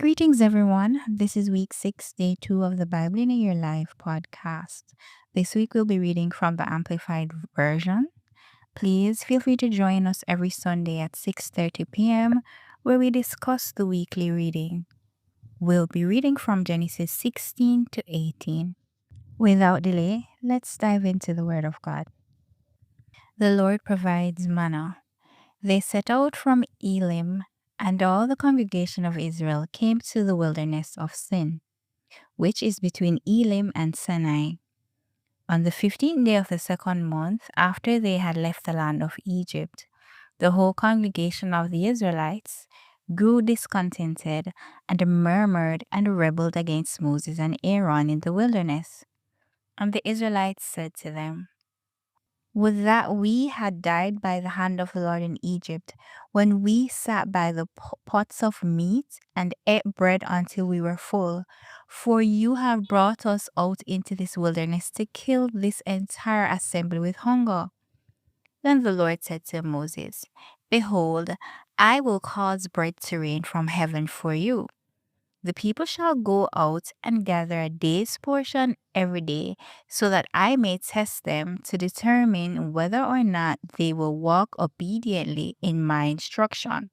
Greetings, everyone. This is week 6, day 2 of the Bible in a Year Life podcast. This week we'll be reading from the Amplified Version. Please feel free to join us every Sunday at 6:30 p.m., where we discuss the weekly reading. We'll be reading from Genesis 16 to 18. Without delay, let's dive into the Word of God. The Lord provides manna. They set out from Elim, and all the congregation of Israel came to the wilderness of Sin, which is between Elim and Sinai. On the 15th day of the second month, after they had left the land of Egypt, the whole congregation of the Israelites grew discontented and murmured and rebelled against Moses and Aaron in the wilderness. And the Israelites said to them, "Would that we had died by the hand of the Lord in Egypt, when we sat by the pots of meat and ate bread until we were full. For you have brought us out into this wilderness to kill this entire assembly with hunger." Then the Lord said to Moses, "Behold, I will cause bread to rain from heaven for you. The people shall go out and gather a day's portion every day, so that I may test them to determine whether or not they will walk obediently in my instruction.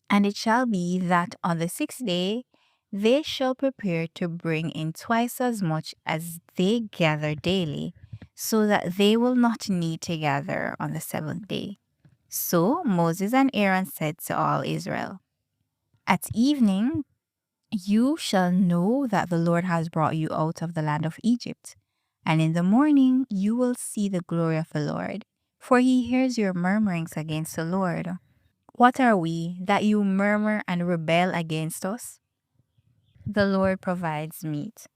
And it shall be that on the 6th day they shall prepare to bring in twice as much as they gather daily, so that they will not need to gather on the 7th day. So Moses and Aaron said to all Israel, At evening you shall know that the Lord has brought you out of the land of Egypt. And in the morning you will see the glory of the Lord, for he hears your murmurings against the Lord. What are we that you murmur and rebel against us? The Lord provides meat.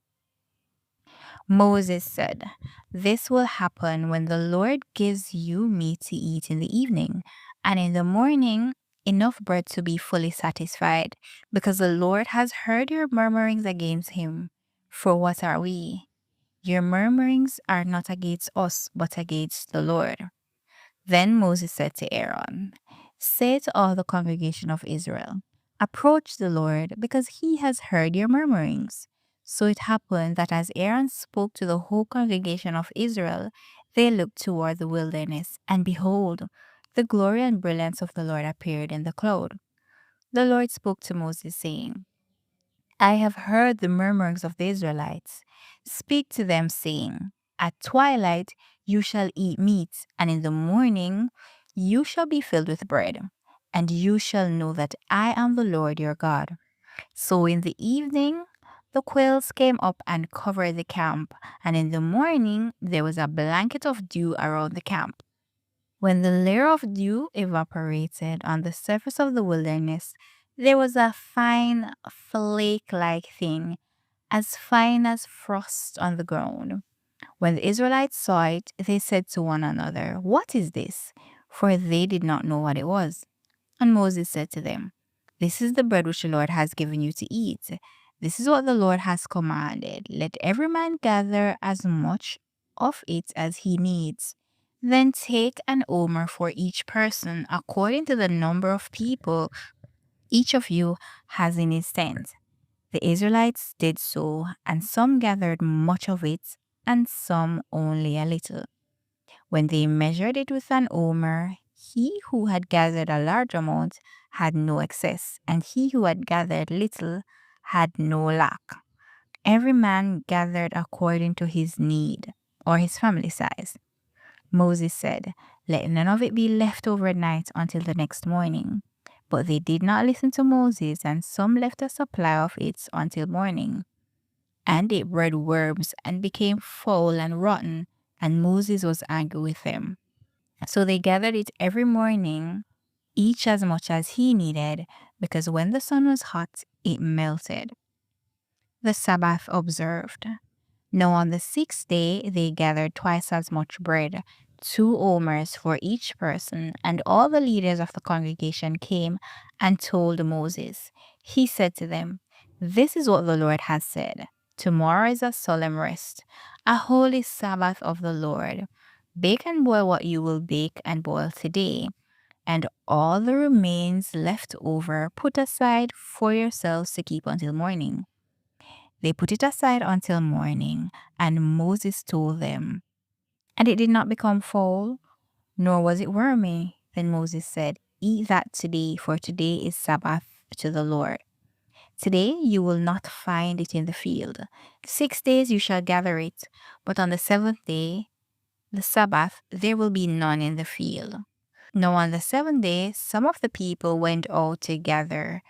Moses said, This will happen when the Lord gives you meat to eat in the evening, and in the morning enough bread to be fully satisfied, because the Lord has heard your murmurings against him. For what are we? Your murmurings are not against us, but against the Lord. Then Moses said to Aaron, Say to all the congregation of Israel, Approach the Lord, because he has heard your murmurings. So it happened that as Aaron spoke to the whole congregation of Israel, they looked toward the wilderness, and behold, the glory and brilliance of the Lord appeared in the cloud. The Lord spoke to Moses, saying, I have heard the murmurings of the Israelites. Speak to them, saying, At twilight you shall eat meat, and in the morning you shall be filled with bread, and you shall know that I am the Lord your God. So in the evening the quails came up and covered the camp, and in the morning there was a blanket of dew around the camp. When the layer of dew evaporated on the surface of the wilderness, there was a fine flake-like thing, as fine as frost on the ground. When the Israelites saw it, they said to one another, What is this? For they did not know what it was. And Moses said to them, This is the bread which the Lord has given you to eat. This is what the Lord has commanded. Let every man gather as much of it as he needs. Then take an omer for each person, according to the number of people each of you has in his tent. The Israelites did so, and some gathered much of it, and some only a little. When they measured it with an omer, he who had gathered a large amount had no excess, and he who had gathered little had no lack. Every man gathered according to his need, or his family size. Moses said, Let none of it be left overnight until the next morning. But they did not listen to Moses, and some left a supply of it until morning. And it bred worms and became foul and rotten, and Moses was angry with them. So they gathered it every morning, each as much as he needed, because when the sun was hot, it melted. The Sabbath observed. Now on the 6th day they gathered twice as much bread, 2 omers for each person, and all the leaders of the congregation came and told Moses. He said to them, This is what the Lord has said. Tomorrow is a solemn rest, a holy Sabbath of the Lord. Bake and boil what you will bake and boil today. and all the remains left over put aside for yourselves to keep until morning. They put it aside until morning, and Moses told them, and it did not become foul, nor was it wormy. Then Moses said, Eat that today, for today is Sabbath to the Lord. Today you will not find it in the field. 6 days you shall gather it, but on the seventh day, the Sabbath, there will be none in the field. Now on the seventh day, some of the people went out to gather,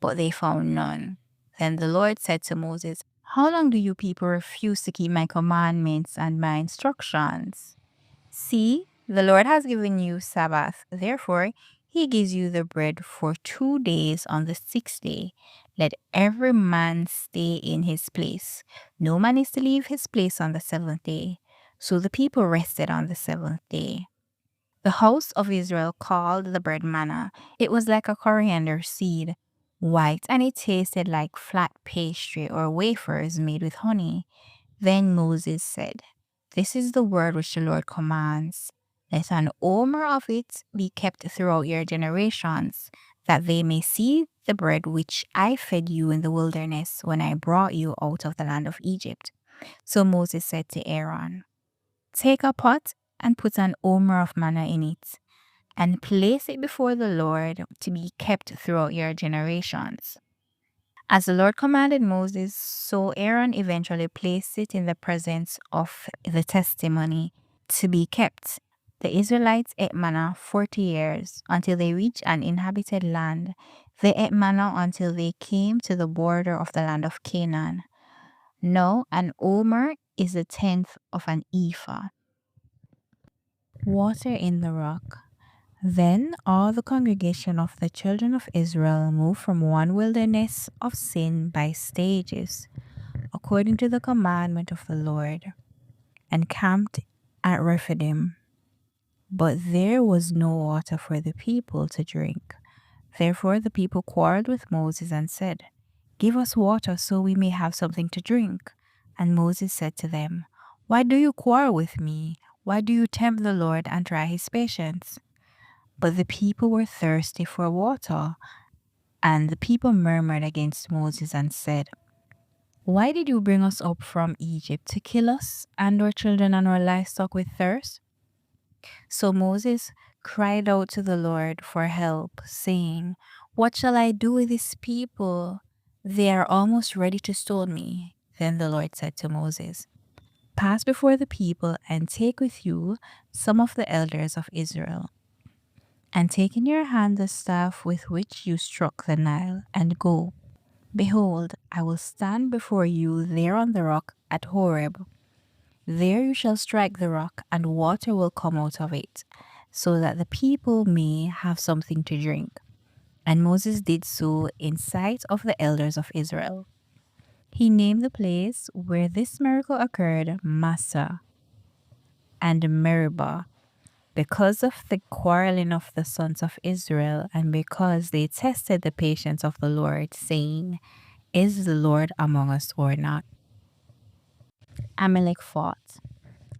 but they found none. Then the Lord said to Moses, How long do you people refuse to keep my commandments and my instructions? See, the Lord has given you Sabbath. Therefore, he gives you the bread for 2 days on the sixth day. Let every man stay in his place. No man is to leave his place on the seventh day. So the people rested on the seventh day. The house of Israel called the bread manna. It was like a coriander seed, white, and it tasted like flat pastry or wafers made with honey. Then Moses said, This is the word which the Lord commands. Let an omer of it be kept throughout your generations, that they may see the bread which I fed you in the wilderness when I brought you out of the land of Egypt. So Moses said to Aaron, Take a pot and put an omer of manna in it, and place it before the Lord to be kept throughout your generations. As the Lord commanded Moses, so Aaron eventually placed it in the presence of the testimony to be kept. The Israelites ate manna 40 years until they reached an inhabited land. They ate manna until they came to the border of the land of Canaan. Now, an omer is a tenth of an ephah. Water in the rock. Then all the congregation of the children of Israel moved from one wilderness of sin by stages, according to the commandment of the Lord, and camped at Rephidim. But there was no water for the people to drink. Therefore the people quarreled with Moses and said, Give us water so we may have something to drink. And Moses said to them, Why do you quarrel with me? Why do you tempt the Lord and try his patience? But the people were thirsty for water, and the people murmured against Moses and said, Why did you bring us up from Egypt to kill us and our children and our livestock with thirst? So Moses cried out to the Lord for help, saying, What shall I do with this people? They are almost ready to stone me. Then the Lord said to Moses, Pass before the people and take with you some of the elders of Israel. And take in your hand the staff with which you struck the Nile, and go. Behold, I will stand before you there on the rock at Horeb. There you shall strike the rock, and water will come out of it, so that the people may have something to drink. And Moses did so in sight of the elders of Israel. He named the place where this miracle occurred Massah and Meribah, because of the quarreling of the sons of Israel, and because they tested the patience of the Lord, saying, Is the Lord among us or not? Amalek fought.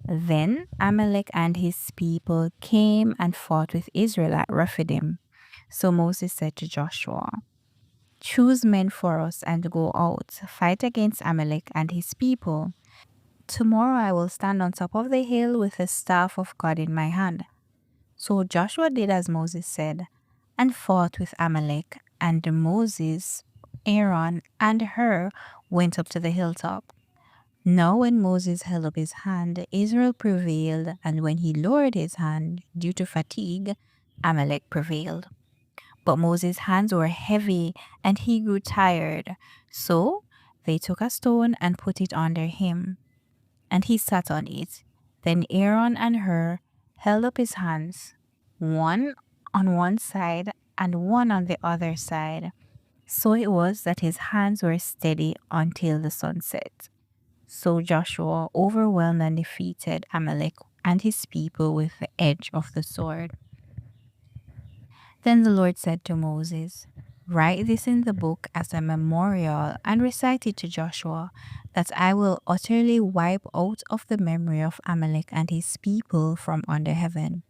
Then Amalek and his people came and fought with Israel at Rephidim. So Moses said to Joshua, Choose men for us and go out, fight against Amalek and his people. Tomorrow I will stand on top of the hill with the staff of God in my hand. So Joshua did as Moses said, and fought with Amalek, and Moses, Aaron, and Hur went up to the hilltop. Now when Moses held up his hand, Israel prevailed, and when he lowered his hand, due to fatigue, Amalek prevailed. But Moses' hands were heavy, and he grew tired. So they took a stone and put it under him, and he sat on it. Then Aaron and Hur held up his hands, one on one side and one on the other side. So it was that his hands were steady until the sun set. So Joshua overwhelmed and defeated Amalek and his people with the edge of the sword. Then the Lord said to Moses, Write this in the book as a memorial and recite it to Joshua, that I will utterly wipe out of the memory of Amalek and his people from under heaven.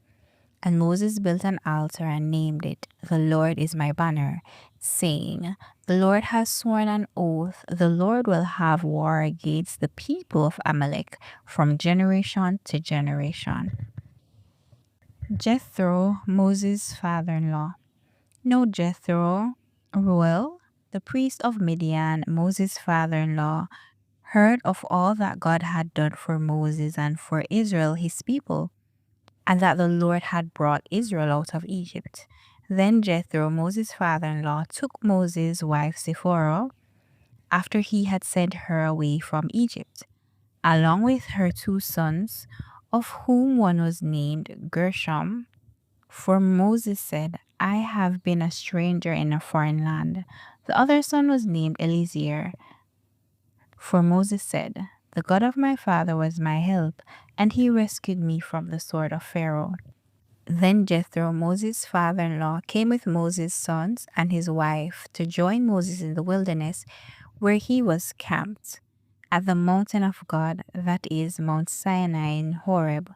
And Moses built an altar and named it, "The Lord is my banner," saying, "The Lord has sworn an oath, the Lord will have war against the people of Amalek from generation to generation." Jethro, Moses' father-in-law. Know Jethro, Ruel, the priest of Midian, Moses' father-in-law, heard of all that God had done for Moses and for Israel, his people, and that the Lord had brought Israel out of Egypt. Then Jethro, Moses' father-in-law, took Moses' wife Zipporah, after he had sent her away from Egypt, along with her 2 sons, of whom one was named Gershom. For Moses said, "I have been a stranger in a foreign land." The other son was named Eleazar. For Moses said, "The God of my father was my help, and he rescued me from the sword of Pharaoh." Then Jethro, Moses' father-in-law, came with Moses' sons and his wife to join Moses in the wilderness, where he was camped, at the mountain of God, that is, Mount Sinai in Horeb.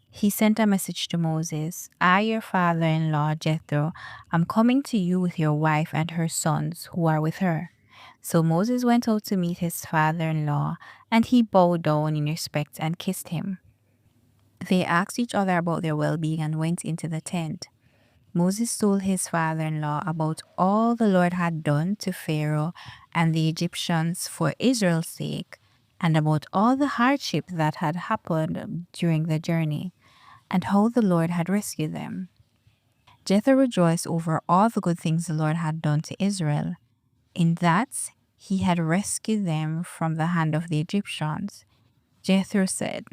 He sent a message to Moses, "I, your father-in-law Jethro, am coming to you with your wife and her sons who are with her." So Moses went out to meet his father-in-law, and he bowed down in respect and kissed him. They asked each other about their well-being and went into the tent. Moses told his father-in-law about all the Lord had done to Pharaoh and the Egyptians for Israel's sake, and about all the hardship that had happened during the journey, and how the Lord had rescued them. Jethro rejoiced over all the good things the Lord had done to Israel, in that he had rescued them from the hand of the Egyptians. Jethro said,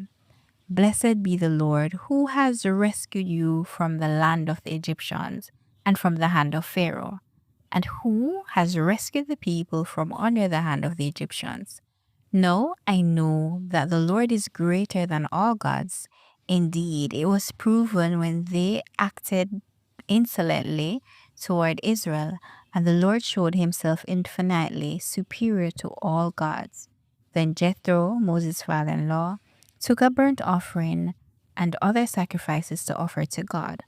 "Blessed be the Lord, who has rescued you from the land of the Egyptians and from the hand of Pharaoh, and who has rescued the people from under the hand of the Egyptians. Now I know that the Lord is greater than all gods. Indeed, it was proven when they acted insolently toward Israel, and the Lord showed himself infinitely superior to all gods." Then Jethro, Moses' father-in-law, took a burnt offering and other sacrifices to offer to God.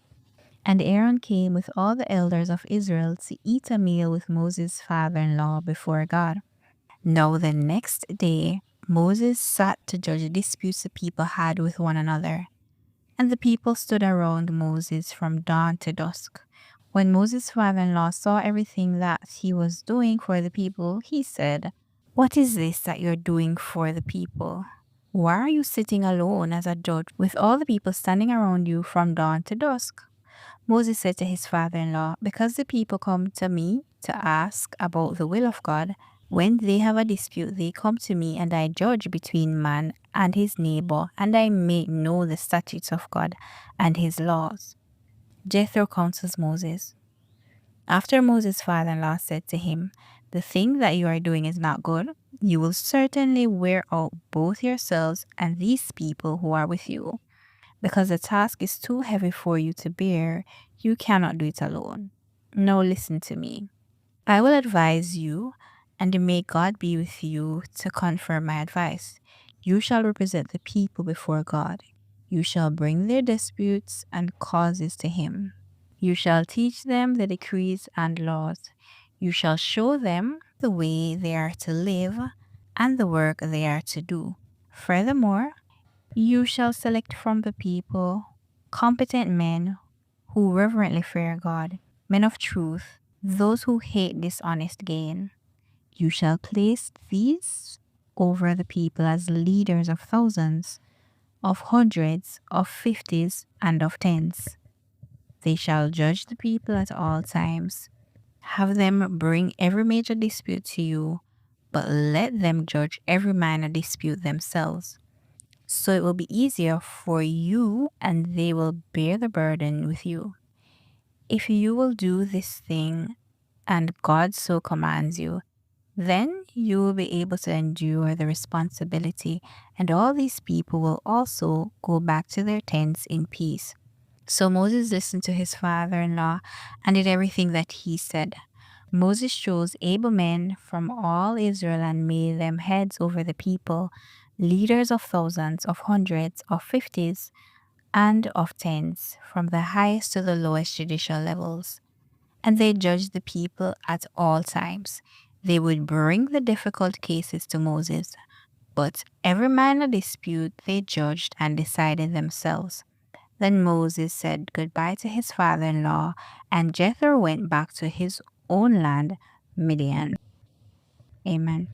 And Aaron came with all the elders of Israel to eat a meal with Moses' father-in-law before God. Now the next day, Moses sat to judge the disputes the people had with one another. And the people stood around Moses from dawn to dusk. When Moses' father-in-law saw everything that he was doing for the people, he said, "What is this that you're doing for the people? Why are you sitting alone as a judge with all the people standing around you from dawn to dusk?" Moses said to his father-in-law, "Because the people come to me to ask about the will of God. When they have a dispute, they come to me, and I judge between man and his neighbor, and I make know the statutes of God and his laws." Jethro counsels Moses. After Moses' father-in-law said to him, "The thing that you are doing is not good. You will certainly wear out both yourselves and these people who are with you. Because the task is too heavy for you to bear, you cannot do it alone. Now listen to me. I will advise you, and may God be with you to confirm my advice. You shall represent the people before God. You shall bring their disputes and causes to him. You shall teach them the decrees and laws. You shall show them the way they are to live and the work they are to do. Furthermore, you shall select from the people competent men who reverently fear God, men of truth, those who hate dishonest gain. You shall place these over the people as leaders of thousands, of hundreds, of fifties, and of tens. They shall judge the people at all times. Have them bring every major dispute to you, but let them judge every minor dispute themselves. So it will be easier for you, and they will bear the burden with you. If you will do this thing, and God so commands you, then you will be able to endure the responsibility, and all these people will also go back to their tents in peace." So Moses listened to his father-in-law and did everything that he said. Moses chose able men from all Israel and made them heads over the people, leaders of thousands, of hundreds, of fifties, and of tens, from the highest to the lowest judicial levels. And they judged the people at all times. They would bring the difficult cases to Moses, but every minor dispute they judged and decided themselves. Then Moses said goodbye to his father in law, and Jethro went back to his own land, Midian. Amen.